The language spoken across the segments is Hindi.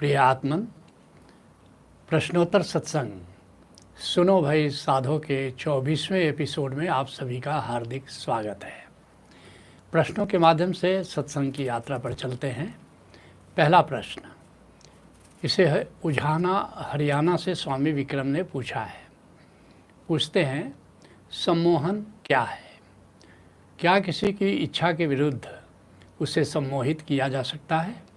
प्रिय आत्मन, प्रश्नोत्तर सत्संग सुनो भाई साधो के 24वें एपिसोड में आप सभी का हार्दिक स्वागत है। प्रश्नों के माध्यम से सत्संग की यात्रा पर चलते हैं। पहला प्रश्न, इसे उझाना हरियाणा से स्वामी विक्रम ने पूछा है। पूछते हैं, सम्मोहन क्या है? क्या किसी की इच्छा के विरुद्ध उसे सम्मोहित किया जा सकता है?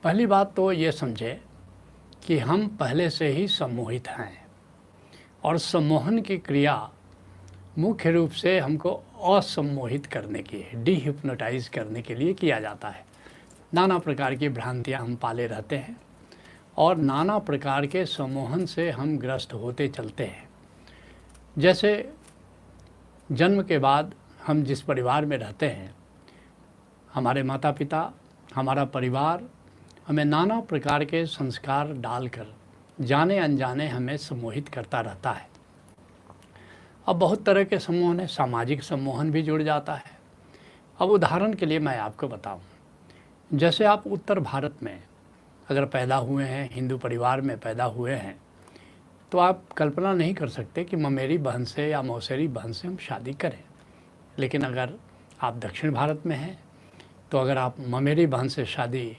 पहली बात तो ये समझे कि हम पहले से ही सम्मोहित हैं और सम्मोहन की क्रिया मुख्य रूप से हमको असम्मोहित करने की है, डिहिप्नोटाइज करने के लिए किया जाता है। नाना प्रकार की भ्रांतियां हम पाले रहते हैं और नाना प्रकार के सम्मोहन से हम ग्रस्त होते चलते हैं। जैसे जन्म के बाद हम जिस परिवार में रहते हैं, हमारे माता पिता, हमारा परिवार हमें नाना प्रकार के संस्कार डालकर जाने अनजाने हमें सम्मोहित करता रहता है। अब बहुत तरह के सम्मोहन है, सामाजिक सम्मोहन भी जुड़ जाता है। अब उदाहरण के लिए मैं आपको बताऊं, जैसे आप उत्तर भारत में अगर पैदा हुए हैं, हिंदू परिवार में पैदा हुए हैं, तो आप कल्पना नहीं कर सकते कि ममेरी बहन से या मौसेरी बहन से हम शादी करें। लेकिन अगर आप दक्षिण भारत में हैं, तो अगर आप ममेरी बहन से शादी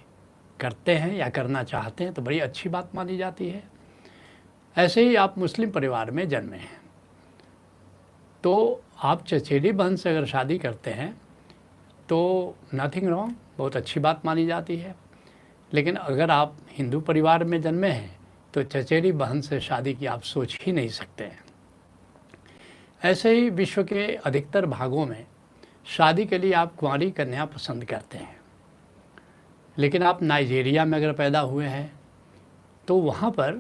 करते हैं या करना चाहते हैं तो बड़ी अच्छी बात मानी जाती है। ऐसे ही आप मुस्लिम परिवार में जन्मे हैं, तो आप चचेरी बहन से अगर शादी करते हैं तो नथिंग रॉन्ग, बहुत अच्छी बात मानी जाती है। लेकिन अगर आप हिंदू परिवार में जन्मे हैं तो चचेरी बहन से शादी की आप सोच ही नहीं सकते हैं। ऐसे ही विश्व के अधिकतर भागों में शादी के लिए आप कुंवारी कन्या पसंद करते हैं। लेकिन आप नाइजीरिया में अगर पैदा हुए हैं तो वहाँ पर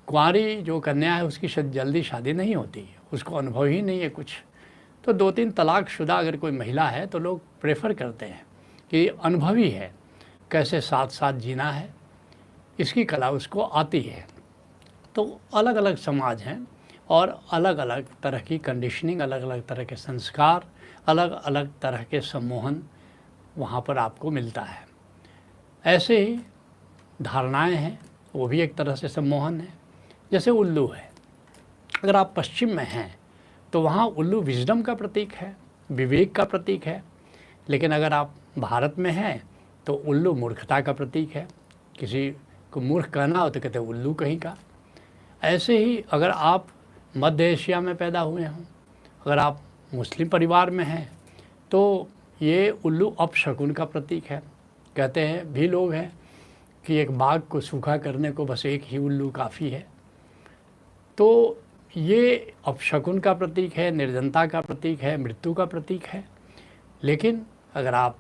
कुंवारी जो कन्या है उसकी जल्दी शादी नहीं होती है, उसको अनुभव ही नहीं है कुछ। तो 2-3 तलाकशुदा अगर कोई महिला है तो लोग प्रेफर करते हैं कि अनुभवी है, कैसे साथ साथ जीना है, इसकी कला उसको आती है। तो अलग अलग समाज हैं और अलग अलग तरह की कंडीशनिंग, अलग अलग तरह के संस्कार, अलग अलग तरह के सम्मोहन वहाँ पर आपको मिलता है। ऐसे ही धारणाएं हैं, वो भी एक तरह से सम्मोहन है। जैसे उल्लू है, अगर आप पश्चिम में हैं तो वहाँ उल्लू विजडम का प्रतीक है, विवेक का प्रतीक है। लेकिन अगर आप भारत में हैं तो उल्लू मूर्खता का प्रतीक है। किसी को मूर्ख कहना हो तो कहते हैं उल्लू कहीं का। ऐसे ही अगर आप मध्य एशिया में पैदा हुए हों, अगर आप मुस्लिम परिवार में हैं तो ये उल्लू अपशकुन का प्रतीक है। कहते हैं भी लोग हैं कि एक बाग को सूखा करने को बस एक ही उल्लू काफ़ी है। तो ये अपशकुन का प्रतीक है, निर्जनता का प्रतीक है, मृत्यु का प्रतीक है। लेकिन अगर आप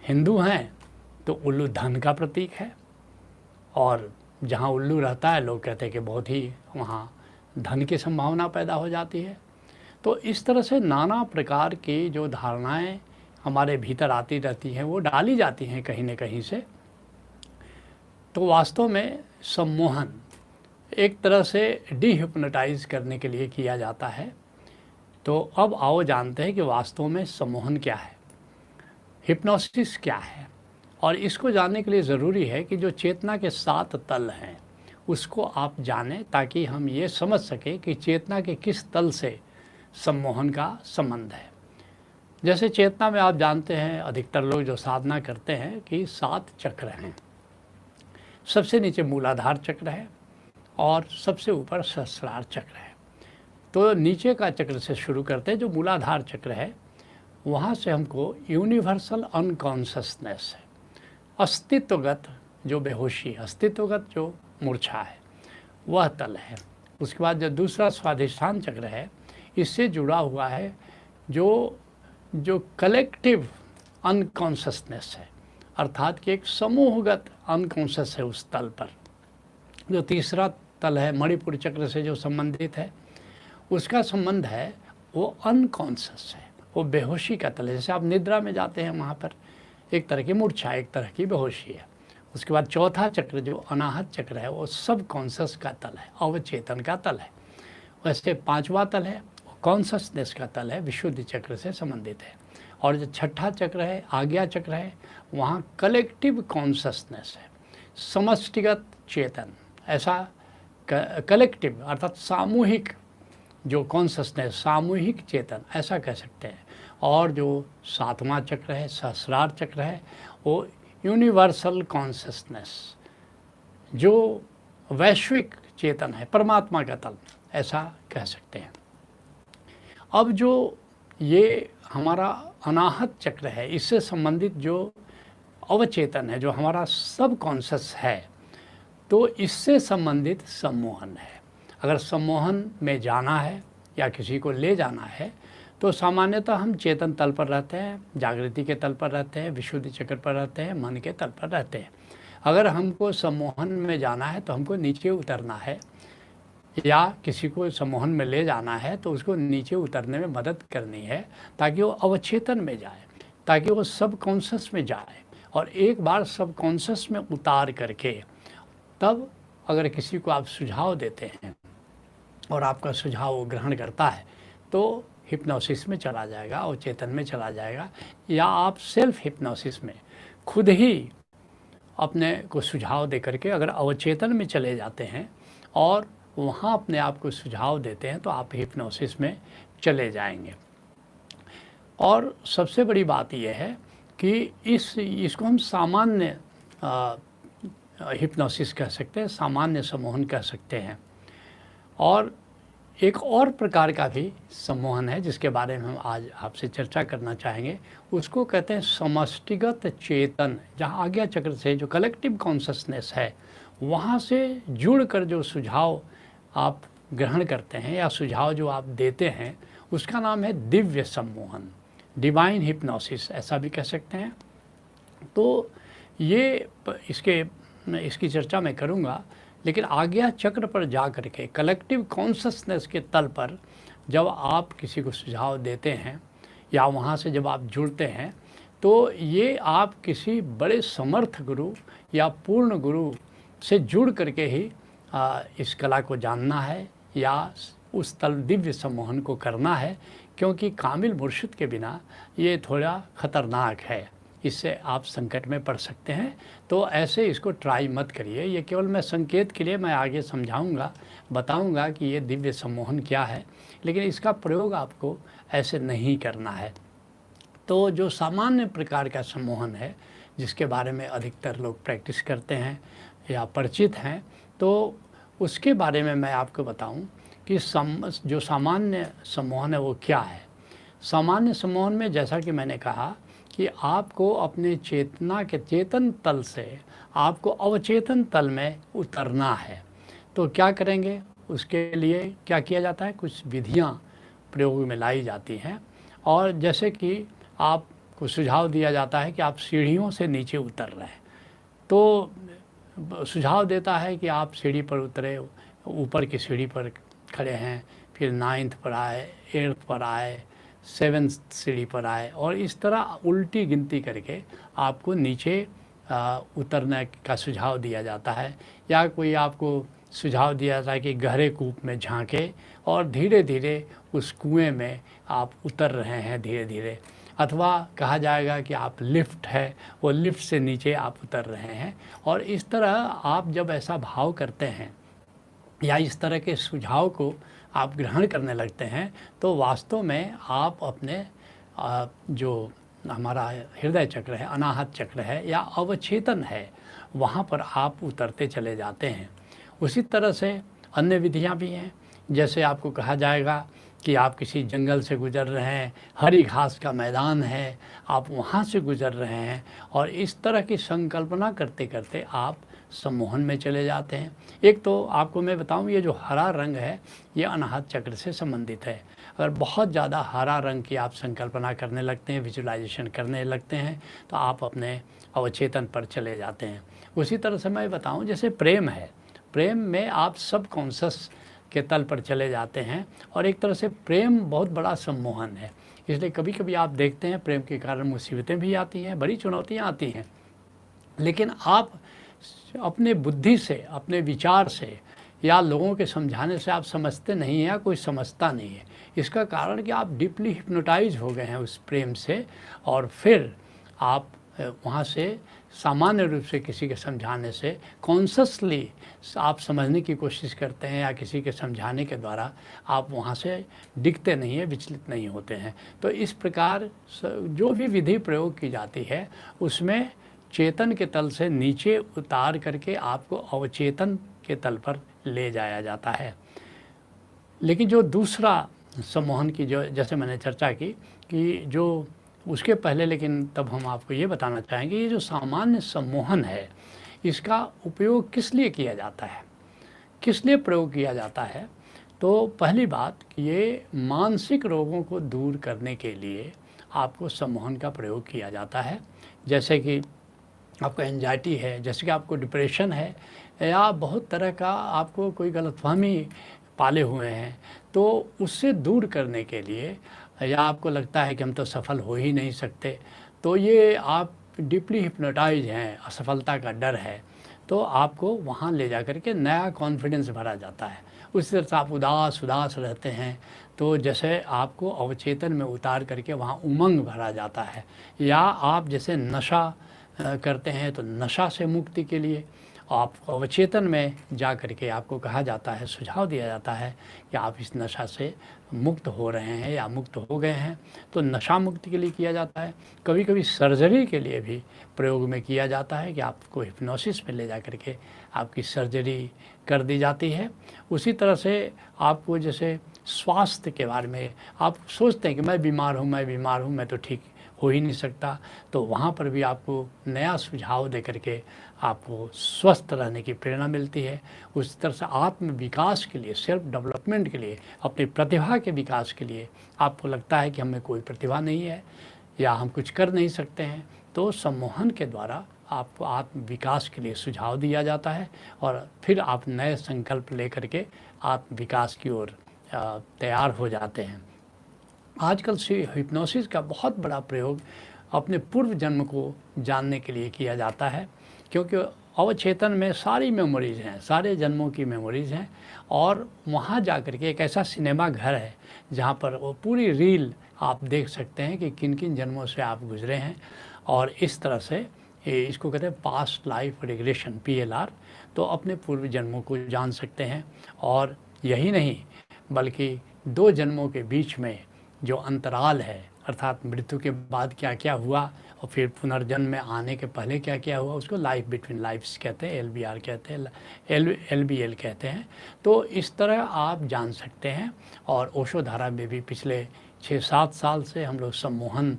हिंदू हैं तो उल्लू धन का प्रतीक है और जहाँ उल्लू रहता है लोग कहते हैं कि बहुत ही वहाँ धन की संभावना पैदा हो जाती है। तो इस तरह से नाना प्रकार की जो धारणाएं हमारे भीतर आती रहती हैं, वो डाली जाती हैं कहीं न कहीं से। तो वास्तव में सम्मोहन एक तरह से डिहिप्नोटाइज करने के लिए किया जाता है। तो अब आओ जानते हैं कि वास्तव में सम्मोहन क्या है, हिप्नोसिस क्या है। और इसको जानने के लिए ज़रूरी है कि जो चेतना के 7 तल हैं उसको आप जानें, ताकि हम ये समझ सकें कि चेतना के किस तल से सम्मोहन का संबंध है। जैसे चेतना में आप जानते हैं, अधिकतर लोग जो साधना करते हैं कि 7 चक्र हैं। सबसे नीचे मूलाधार चक्र है और सबसे ऊपर सहस्रार चक्र है। तो नीचे का चक्र से शुरू करते हैं। जो मूलाधार चक्र है वहाँ से हमको यूनिवर्सल अनकॉन्शसनेस है, अस्तित्वगत जो बेहोशी, अस्तित्वगत जो मूर्छा है, वह तल है। उसके बाद जो दूसरा स्वाधिष्ठान चक्र है, इससे जुड़ा हुआ है जो कलेक्टिव अनकॉन्शसनेस है, अर्थात कि एक समूहगत अनकॉन्शस है उस तल पर। जो तीसरा तल है मणिपुर चक्र से जो संबंधित है, उसका संबंध है वो अनकॉन्शस है, वो बेहोशी का तल है। जैसे आप निद्रा में जाते हैं, वहाँ पर एक तरह की मूर्छा, एक तरह की बेहोशी है। उसके बाद चौथा चक्र जो अनाहत चक्र है, वो सब कॉन्शस का तल है, अवचेतन का तल है। वैसे 5वां तल है कॉन्शसनेस का तल है, विशुद्धि चक्र से संबंधित है। और जो छठा चक्र है, आज्ञा चक्र है, वहाँ कलेक्टिव कॉन्शसनेस है, समष्टिगत चेतन, ऐसा कलेक्टिव अर्थात सामूहिक जो कॉन्शसनेस, सामूहिक चेतन ऐसा कह सकते हैं। और जो सातवां चक्र है, सहस्रार चक्र है, वो यूनिवर्सल कॉन्शसनेस, जो वैश्विक चेतन है, परमात्मा का तल, ऐसा कह सकते हैं। अब जो ये हमारा अनाहत चक्र है, इससे संबंधित जो अवचेतन है, जो हमारा सब कॉन्शस है, तो इससे संबंधित सम्मोहन है। अगर सम्मोहन में जाना है या किसी को ले जाना है तो सामान्यतः हम चेतन तल पर रहते हैं, जागृति के तल पर रहते हैं, विशुद्धि चक्र पर रहते हैं, मन के तल पर रहते हैं। अगर हमको सम्मोहन में जाना है तो हमको नीचे उतरना है, या किसी को सम्मोहन में ले जाना है तो उसको नीचे उतरने में मदद करनी है, ताकि वो अवचेतन में जाए, ताकि वो सब कॉन्शस में जाए। और एक बार सब कॉन्शस में उतार करके तब अगर किसी को आप सुझाव देते हैं और आपका सुझाव वो ग्रहण करता है तो हिप्नोसिस में चला जाएगा, अवचेतन में चला जाएगा, या आप सेल्फ हिप्नोसिस में खुद ही अपने को सुझाव दे करके अगर अवचेतन में चले जाते हैं और वहाँ अपने आप को सुझाव देते हैं तो आप हिप्नोसिस में चले जाएंगे। और सबसे बड़ी बात यह है कि इसको हम सामान्य हिप्नोसिस कह सकते हैं, सामान्य सम्मोहन कह सकते हैं। और एक और प्रकार का भी सम्मोहन है जिसके बारे में हम आज आपसे चर्चा करना चाहेंगे, उसको कहते हैं समष्टिगत चेतन, जहाँ आज्ञा चक्र से जो कलेक्टिव कॉन्शसनेस है वहाँ से जुड़कर जो सुझाव आप ग्रहण करते हैं या सुझाव जो आप देते हैं, उसका नाम है दिव्य सम्मोहन, डिवाइन हिप्नोसिस ऐसा भी कह सकते हैं। तो ये इसकी चर्चा मैं करूँगा, लेकिन आज्ञा चक्र पर जा कर के कलेक्टिव कॉन्शसनेस के तल पर जब आप किसी को सुझाव देते हैं या वहाँ से जब आप जुड़ते हैं तो ये आप किसी बड़े समर्थ गुरु या पूर्ण गुरु से जुड़ करके ही इस कला को जानना है या उस तल दिव्य सम्मोहन को करना है, क्योंकि कामिल मुर्शिद के बिना ये थोड़ा ख़तरनाक है, इससे आप संकट में पड़ सकते हैं। तो ऐसे इसको ट्राई मत करिए। ये केवल मैं संकेत के लिए मैं आगे समझाऊंगा, बताऊंगा कि ये दिव्य सम्मोहन क्या है, लेकिन इसका प्रयोग आपको ऐसे नहीं करना है। तो जो सामान्य प्रकार का सम्मोहन है जिसके बारे में अधिकतर लोग प्रैक्टिस करते हैं या परिचित हैं, तो उसके बारे में मैं आपको बताऊं कि जो सामान्य सम्मोहन है वो क्या है। सामान्य सम्मोहन में जैसा कि मैंने कहा कि आपको अपने चेतना के चेतन तल से आपको अवचेतन तल में उतरना है। तो क्या करेंगे, उसके लिए क्या किया जाता है, कुछ विधियां प्रयोग में लाई जाती हैं। और जैसे कि आपको सुझाव दिया जाता है कि आप सीढ़ियों से नीचे उतर रहे हैं, तो सुझाव देता है कि आप सीढ़ी पर उतरे, ऊपर की सीढ़ी पर खड़े हैं, फिर 9th पर आए, 8th पर आए, 7th सीढ़ी पर आए, और इस तरह उल्टी गिनती करके आपको नीचे उतरने का सुझाव दिया जाता है। या कोई आपको सुझाव दिया जाता है कि गहरे कूप में झांके और धीरे धीरे उस कुएं में आप उतर रहे हैं धीरे धीरे, अथवा कहा जाएगा कि आप लिफ्ट है, वो लिफ्ट से नीचे आप उतर रहे हैं। और इस तरह आप जब ऐसा भाव करते हैं या इस तरह के सुझाव को आप ग्रहण करने लगते हैं तो वास्तव में आप अपने जो हमारा हृदय चक्र है, अनाहत चक्र है या अवचेतन है, वहाँ पर आप उतरते चले जाते हैं। उसी तरह से अन्य विधियाँ भी हैं, जैसे आपको कहा जाएगा कि आप किसी जंगल से गुजर रहे हैं, हरी घास का मैदान है, आप वहाँ से गुजर रहे हैं, और इस तरह की संकल्पना करते करते आप सम्मोहन में चले जाते हैं। एक तो आपको मैं बताऊं, ये जो हरा रंग है ये अनाहत चक्र से संबंधित है। अगर बहुत ज़्यादा हरा रंग की आप संकल्पना करने लगते हैं, विजुलाइजेशन करने लगते हैं, तो आप अपने अवचेतन पर चले जाते हैं। उसी तरह से मैं बताऊं, जैसे प्रेम है, प्रेम में आप सब कॉन्शस के तल पर चले जाते हैं, और एक तरह से प्रेम बहुत बड़ा सम्मोहन है। इसलिए कभी कभी आप देखते हैं प्रेम के कारण मुसीबतें भी आती हैं, बड़ी चुनौतियाँ आती हैं, लेकिन आप अपने बुद्धि से, अपने विचार से या लोगों के समझाने से आप समझते नहीं हैं या कोई समझता नहीं है। इसका कारण कि आप डीपली हिप्नोटाइज हो गए हैं उस प्रेम से, और फिर आप वहाँ से सामान्य रूप से किसी के समझाने से कॉन्शसली आप समझने की कोशिश करते हैं, या किसी के समझाने के द्वारा आप वहाँ से डिगते नहीं हैं, विचलित नहीं होते हैं। तो इस प्रकार जो भी विधि प्रयोग की जाती है उसमें चेतन के तल से नीचे उतार करके आपको अवचेतन के तल पर ले जाया जाता है। लेकिन जो दूसरा सम्मोहन की जो जैसे मैंने चर्चा की कि जो उसके पहले, लेकिन तब हम आपको ये बताना चाहेंगे ये जो सामान्य सम्मोहन है इसका उपयोग किस लिए किया जाता है, किस लिए प्रयोग किया जाता है। तो पहली बात, ये मानसिक रोगों को दूर करने के लिए आपको सम्मोहन का प्रयोग किया जाता है। जैसे कि आपको एंजाइटी है, जैसे कि आपको डिप्रेशन है, या बहुत तरह का आपको कोई गलतफहमी पाले हुए हैं, तो उससे दूर करने के लिए, या आपको लगता है कि हम तो सफल हो ही नहीं सकते, तो ये आप डीपली हिप्नोटाइज हैं, असफलता का डर है, तो आपको वहाँ ले जा कर के नया कॉन्फिडेंस भरा जाता है। उसी तरह से आप उदास रहते हैं, तो जैसे आपको अवचेतन में उतार करके वहाँ उमंग भरा जाता है। या आप जैसे नशा करते हैं, तो नशा से मुक्ति के लिए आप अवचेतन में जा कर के आपको कहा जाता है, सुझाव दिया जाता है कि आप इस नशा से मुक्त हो रहे हैं या मुक्त हो गए हैं, तो नशा मुक्ति के लिए किया जाता है। कभी कभी सर्जरी के लिए भी प्रयोग में किया जाता है कि आपको हिप्नोसिस में ले जा कर के आपकी सर्जरी कर दी जाती है। उसी तरह से आपको जैसे स्वास्थ्य के बारे में आप सोचते हैं कि मैं बीमार हूँ, मैं तो ठीक हो ही नहीं सकता, तो वहाँ पर भी आपको नया सुझाव दे करके आपको स्वस्थ रहने की प्रेरणा मिलती है। उस तरह से आत्म विकास के लिए, सेल्फ डेवलपमेंट के लिए, अपनी प्रतिभा के विकास के लिए आपको लगता है कि हमें कोई प्रतिभा नहीं है या हम कुछ कर नहीं सकते हैं, तो सम्मोहन के द्वारा आपको आत्म विकास के लिए सुझाव दिया जाता है, और फिर आप नए संकल्प लेकर के आत्म विकास की ओर तैयार हो जाते हैं। आजकल से हिप्नोसिस का बहुत बड़ा प्रयोग अपने पूर्व जन्म को जानने के लिए किया जाता है, क्योंकि अवचेतन में सारी मेमोरीज़ हैं, सारे जन्मों की मेमोरीज़ हैं, और वहाँ जा कर के एक ऐसा सिनेमा घर है जहाँ पर वो पूरी रील आप देख सकते हैं कि किन किन जन्मों से आप गुजरे हैं। और इस तरह से इसको कहते हैं पास्ट लाइफ रिग्रेशन, PLR। तो अपने पूर्व जन्मों को जान सकते हैं, और यही नहीं बल्कि 2 जन्मों के बीच में जो अंतराल है, अर्थात मृत्यु के बाद क्या क्या हुआ और फिर पुनर्जन्म में आने के पहले क्या क्या हुआ, उसको लाइफ बिटवीन लाइफ्स कहते हैं, LBR कहते हैं, LBL कहते हैं। तो इस तरह आप जान सकते हैं। और ओशो धारा में भी पिछले 6-7 साल से हम लोग सम्मोहन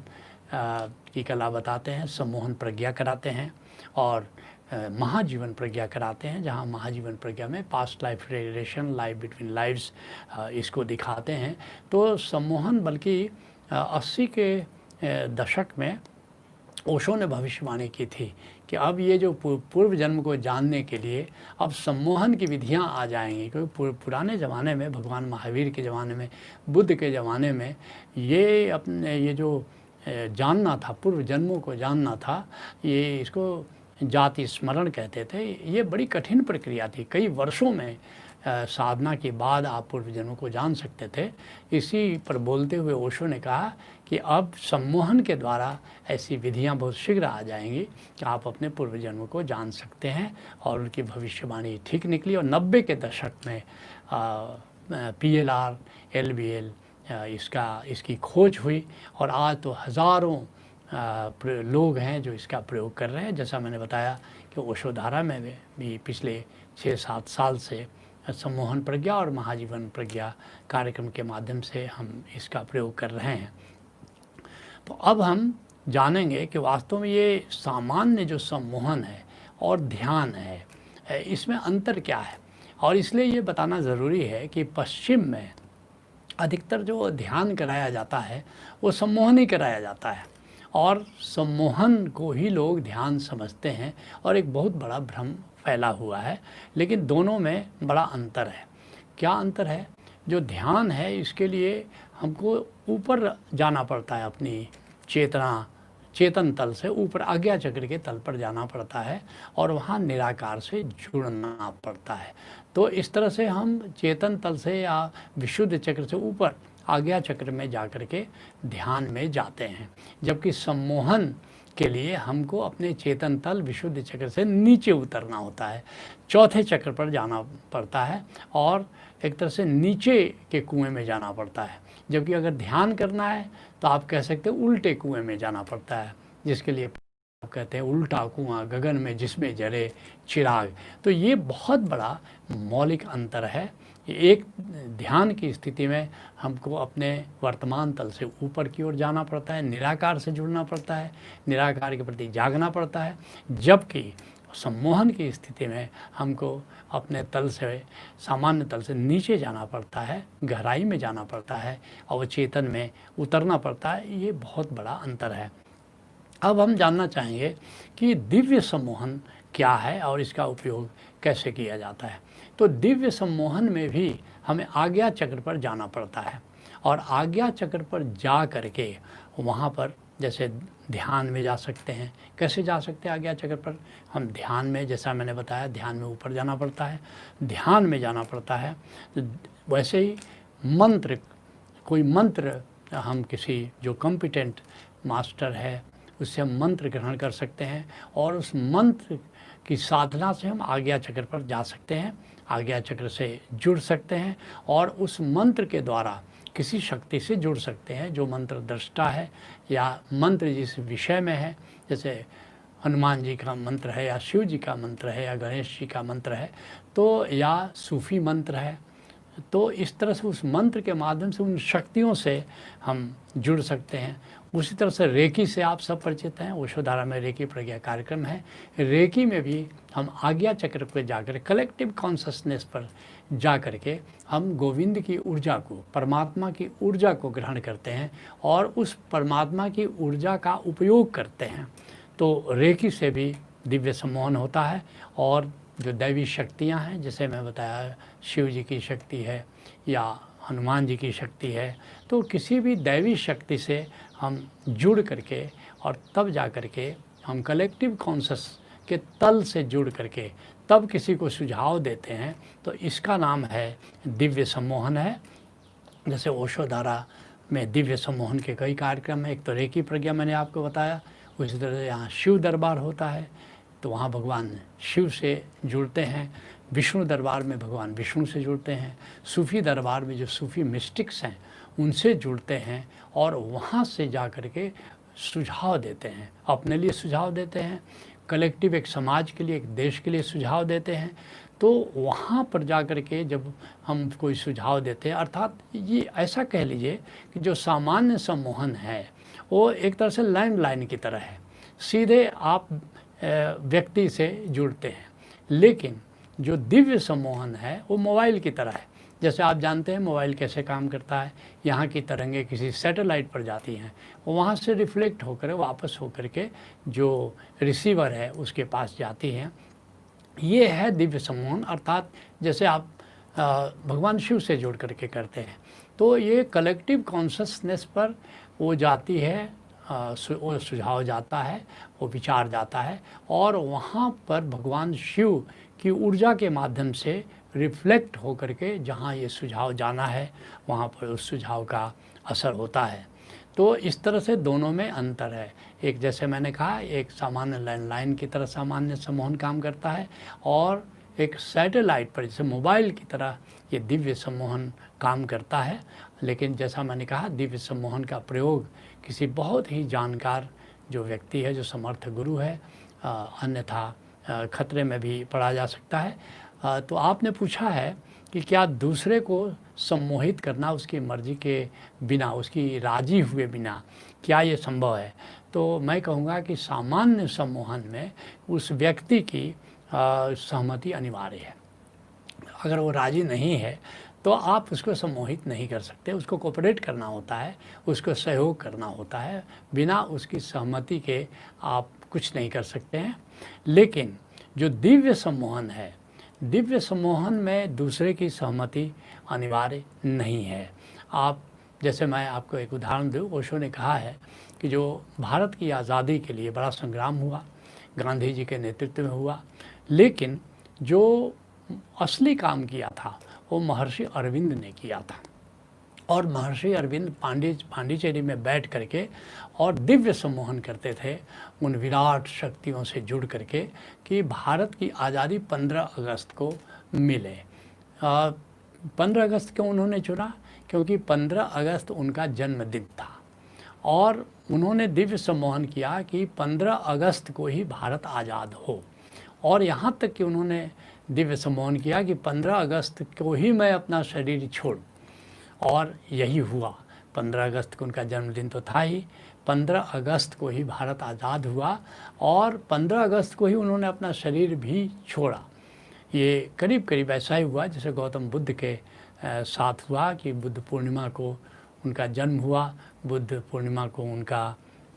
की कला बताते हैं, सम्मोहन प्रज्ञा कराते हैं, और महाजीवन प्रज्ञा कराते हैं, जहाँ महाजीवन प्रज्ञा में past life regression, life between lifes इसको दिखाते हैं। तो सम्मोहन बल्कि 80 के दशक में ओशो ने भविष्यवाणी की थी कि अब ये जो पूर्व जन्म को जानने के लिए अब सम्मोहन की विधियां आ जाएंगी, क्योंकि पुराने ज़माने में, भगवान महावीर के ज़माने में, बुद्ध के ज़माने में, ये अपने ये जो जानना था, पूर्व जन्मों को जानना था, ये इसको जाति स्मरण कहते थे। ये बड़ी कठिन प्रक्रिया थी, कई वर्षों में साधना के बाद आप पूर्व जन्मों को जान सकते थे। इसी पर बोलते हुए ओशो ने कहा कि अब सम्मोहन के द्वारा ऐसी विधियां बहुत शीघ्र आ जाएंगी कि आप अपने पूर्व जन्म को जान सकते हैं, और उनकी भविष्यवाणी ठीक निकली। और 90 के दशक में PLR, LBL इसकी खोज हुई, और आज तो हज़ारों लोग हैं जो इसका प्रयोग कर रहे हैं। जैसा मैंने बताया कि ओशो धारा में भी पिछले 6-7 साल से सम्मोहन प्रज्ञा और महाजीवन प्रज्ञा कार्यक्रम के माध्यम से हम इसका प्रयोग कर रहे हैं। तो अब हम जानेंगे कि वास्तव में ये सामान्य जो सम्मोहन है और ध्यान है, इसमें अंतर क्या है। और इसलिए ये बताना ज़रूरी है कि पश्चिम में अधिकतर जो ध्यान कराया जाता है वो सम्मोहन ही कराया जाता है, और सम्मोहन को ही लोग ध्यान समझते हैं, और एक बहुत बड़ा भ्रम फैला हुआ है। लेकिन दोनों में बड़ा अंतर है। क्या अंतर है? जो ध्यान है इसके लिए हमको ऊपर जाना पड़ता है, अपनी चेतन तल से ऊपर आज्ञा चक्र के तल पर जाना पड़ता है, और वहाँ निराकार से जुड़ना पड़ता है। तो इस तरह से हम चेतन तल से या विशुद्ध चक्र से ऊपर आज्ञा चक्र में जा कर के ध्यान में जाते हैं। जबकि सम्मोहन के लिए हमको अपने चेतन तल विशुद्ध चक्र से नीचे उतरना होता है, चौथे चक्र पर जाना पड़ता है और एक तरह से नीचे के कुएं में जाना पड़ता है। जबकि अगर ध्यान करना है तो आप कह सकते हैं उल्टे कुएं में जाना पड़ता है, जिसके लिए आप कहते हैं उल्टा कुआं गगन में जिसमें जले चिराग। तो ये बहुत बड़ा मौलिक अंतर है। एक ध्यान की स्थिति में हमको अपने वर्तमान तल से ऊपर की ओर जाना पड़ता है, निराकार से जुड़ना पड़ता है, निराकार के प्रति जागना पड़ता है। जबकि सम्मोहन की स्थिति में हमको अपने तल से, सामान्य तल से नीचे जाना पड़ता है, गहराई में जाना पड़ता है, अवचेतन में उतरना पड़ता है। ये बहुत बड़ा अंतर है। अब हम जानना चाहेंगे कि दिव्य सम्मोहन क्या है और इसका उपयोग कैसे किया जाता है। तो दिव्य सम्मोहन में भी हमें आज्ञा चक्र पर जाना पड़ता है और आज्ञा चक्र पर जा करके वहाँ पर जैसे ध्यान में जा सकते हैं। कैसे जा सकते हैं आज्ञा चक्र पर? हम ध्यान में, जैसा मैंने बताया, ध्यान में ऊपर जाना पड़ता है, ध्यान में जाना पड़ता है। वैसे ही मंत्र, कोई मंत्र हम किसी जो कॉम्पिटेंट मास्टर है उससे हम मंत्र ग्रहण कर सकते हैं और उस मंत्र की साधना से हम आज्ञा चक्र पर जा सकते हैं, आज्ञा चक्र से जुड़ सकते हैं और उस मंत्र के द्वारा किसी शक्ति से जुड़ सकते हैं जो मंत्र दृष्टा है या मंत्र जिस विषय में है। जैसे हनुमान जी का मंत्र है या शिव जी का मंत्र है या गणेश जी का मंत्र है, तो या सूफी मंत्र है, तो इस तरह से उस मंत्र के माध्यम से उन शक्तियों से हम जुड़ सकते हैं। उसी तरह से रेकी से आप सब परिचित हैं, ओशोधारा में रेकी प्रज्ञा कार्यक्रम है। रेकी में भी हम आज्ञा चक्र पर जाकर कलेक्टिव कॉन्शसनेस पर जा कर के हम गोविंद की ऊर्जा को, परमात्मा की ऊर्जा को ग्रहण करते हैं और उस परमात्मा की ऊर्जा का उपयोग करते हैं। तो रेकी से भी दिव्य सम्मोहन होता है और जो दैवी शक्तियाँ हैं, जैसे मैं बताया शिव जी की शक्ति है या हनुमान जी की शक्ति है, तो किसी भी दैवी शक्ति से हम जुड़ करके और तब जा कर के हम कलेक्टिव कॉन्शस के तल से जुड़ करके तब किसी को सुझाव देते हैं, तो इसका नाम है दिव्य सम्मोहन है। जैसे ओशोधारा में दिव्य सम्मोहन के कई कार्यक्रम हैं। एक तो रेकी प्रज्ञा मैंने आपको बताया, उसी तरह से यहाँ शिव दरबार होता है, तो वहाँ भगवान शिव से जुड़ते हैं। विष्णु दरबार में भगवान विष्णु से जुड़ते हैं। सूफी दरबार में जो सूफी मिस्टिक्स हैं उनसे जुड़ते हैं और वहाँ से जा कर के सुझाव देते हैं, अपने लिए सुझाव देते हैं, कलेक्टिव एक समाज के लिए, एक देश के लिए सुझाव देते हैं। तो वहाँ पर जा कर के जब हम कोई सुझाव देते हैं, अर्थात ये ऐसा कह लीजिए कि जो सामान्य सम्मोहन है वो एक तरह से लैंडलाइन की तरह है, सीधे आप व्यक्ति से जुड़ते हैं। लेकिन जो दिव्य सम्मोहन है वो मोबाइल की तरह है। जैसे आप जानते हैं मोबाइल कैसे काम करता है, यहाँ की तरंगें किसी सैटेलाइट पर जाती हैं, वो वहाँ से रिफ्लेक्ट होकर वापस होकर के जो रिसीवर है उसके पास जाती हैं। ये है दिव्य सम्मोहन, अर्थात जैसे आप भगवान शिव से जुड़ करके करते हैं। तो ये कलेक्टिव कॉन्शसनेस पर वो जाती है, वो सुझाव जाता है, वो विचार जाता है और वहाँ पर भगवान शिव की ऊर्जा के माध्यम से रिफ्लेक्ट हो करके जहाँ ये सुझाव जाना है वहाँ पर उस सुझाव का असर होता है। तो इस तरह से दोनों में अंतर है। एक, जैसे मैंने कहा, एक सामान्य लैंडलाइन की तरह सामान्य सम्मोहन काम करता है और एक सैटेलाइट पर जैसे मोबाइल की तरह ये दिव्य सम्मोहन काम करता है। लेकिन जैसा मैंने कहा, दिव्य सम्मोहन का प्रयोग किसी बहुत ही जानकार जो व्यक्ति है, जो समर्थ गुरु है, अन्यथा खतरे में भी पड़ा जा सकता है। तो आपने पूछा है कि क्या दूसरे को सम्मोहित करना उसकी मर्जी के बिना, उसकी राजी हुए बिना, क्या ये संभव है? तो मैं कहूँगा कि सामान्य सम्मोहन में उस व्यक्ति की सहमति अनिवार्य है। अगर वो राजी नहीं है तो आप उसको सम्मोहित नहीं कर सकते, उसको कोऑपरेट करना होता है, उसको सहयोग करना होता है। बिना उसकी सहमति के आप कुछ नहीं कर सकते हैं। लेकिन जो दिव्य सम्मोहन है, दिव्य सम्मोहन में दूसरे की सहमति अनिवार्य नहीं है। आप, जैसे मैं आपको एक उदाहरण दूँ, ओशो ने कहा है कि जो भारत की आज़ादी के लिए बड़ा संग्राम हुआ, गांधी जी के नेतृत्व में हुआ, लेकिन जो असली काम किया था वो महर्षि अरविंद ने किया था। और महर्षि अरविंद पांडिचेरी में बैठ करके और दिव्य सम्मोहन करते थे उन विराट शक्तियों से जुड़ करके कि भारत की आज़ादी 15 अगस्त को मिले। 15 अगस्त क्यों उन्होंने चुना? क्योंकि 15 अगस्त उनका जन्मदिन था और उन्होंने दिव्य सम्मोहन किया कि 15 अगस्त को ही भारत आज़ाद हो। और यहाँ तक कि उन्होंने दिव्य सम्मोहन किया कि 15 अगस्त को ही मैं अपना शरीर छोड़ूं, और यही हुआ। 15 अगस्त को उनका जन्मदिन तो था ही, 15 अगस्त को ही भारत आज़ाद हुआ और 15 अगस्त को ही उन्होंने अपना शरीर भी छोड़ा। ये करीब करीब ऐसा ही हुआ जैसे गौतम बुद्ध के साथ हुआ कि बुद्ध पूर्णिमा को उनका जन्म हुआ, बुद्ध पूर्णिमा को उनका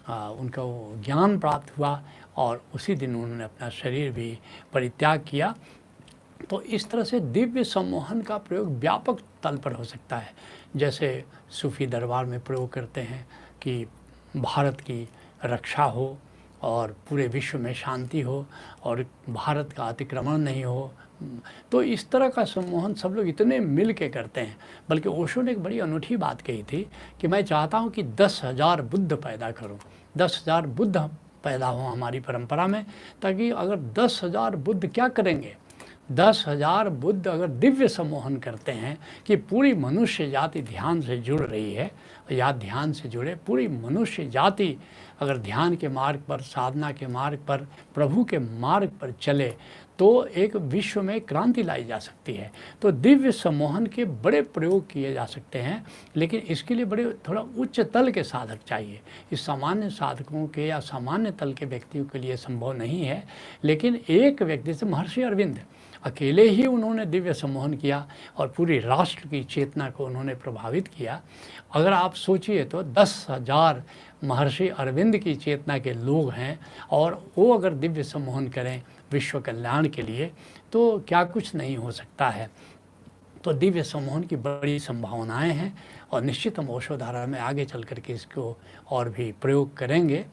ज्ञान प्राप्त हुआ और उसी दिन उन्होंने अपना शरीर भी परित्याग किया। तो इस तरह से दिव्य सम्मोहन का प्रयोग व्यापक तल पर हो सकता है, जैसे सूफी दरबार में प्रयोग करते हैं कि भारत की रक्षा हो और पूरे विश्व में शांति हो और भारत का अतिक्रमण नहीं हो। तो इस तरह का सम्मोहन सब लोग इतने मिल के करते हैं। बल्कि ओशो ने एक बड़ी अनूठी बात कही थी कि मैं चाहता हूँ कि 10,000 बुद्ध पैदा करूँ, 10,000 बुद्ध पैदा हो हमारी परंपरा में, ताकि अगर 10,000 बुद्ध क्या करेंगे, 10,000 बुद्ध अगर दिव्य सम्मोहन करते हैं कि पूरी मनुष्य जाति ध्यान से जुड़ रही है, या ध्यान से जुड़े पूरी मनुष्य जाति अगर ध्यान के मार्ग पर, साधना के मार्ग पर, प्रभु के मार्ग पर चले तो एक विश्व में क्रांति लाई जा सकती है। तो दिव्य सम्मोहन के बड़े प्रयोग किए जा सकते हैं, लेकिन इसके लिए बड़े थोड़ा उच्च तल के साधक चाहिए। इस सामान्य साधकों के या सामान्य तल के व्यक्तियों के लिए संभव नहीं है। लेकिन एक व्यक्ति से महर्षि अरविंद अकेले ही उन्होंने दिव्य सम्मोहन किया और पूरी राष्ट्र की चेतना को उन्होंने प्रभावित किया। अगर आप सोचिए तो 10,000 महर्षि अरविंद की चेतना के लोग हैं और वो अगर दिव्य सम्मोहन करें विश्व कल्याण के लिए तो क्या कुछ नहीं हो सकता है। तो दिव्य सम्मोहन की बड़ी संभावनाएं हैं और निश्चित हम ओशो धारा में आगे चल कर के इसको और भी प्रयोग करेंगे।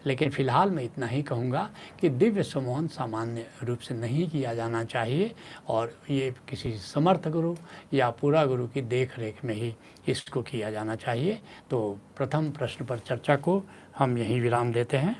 लेकिन फ़िलहाल मैं इतना ही कहूँगा कि दिव्य सम्मोहन सामान्य रूप से नहीं किया जाना चाहिए और ये किसी समर्थ गुरु या पूरा गुरु की देख रेख में ही इसको किया जाना चाहिए। तो प्रथम प्रश्न पर चर्चा को हम यहीं विराम देते हैं।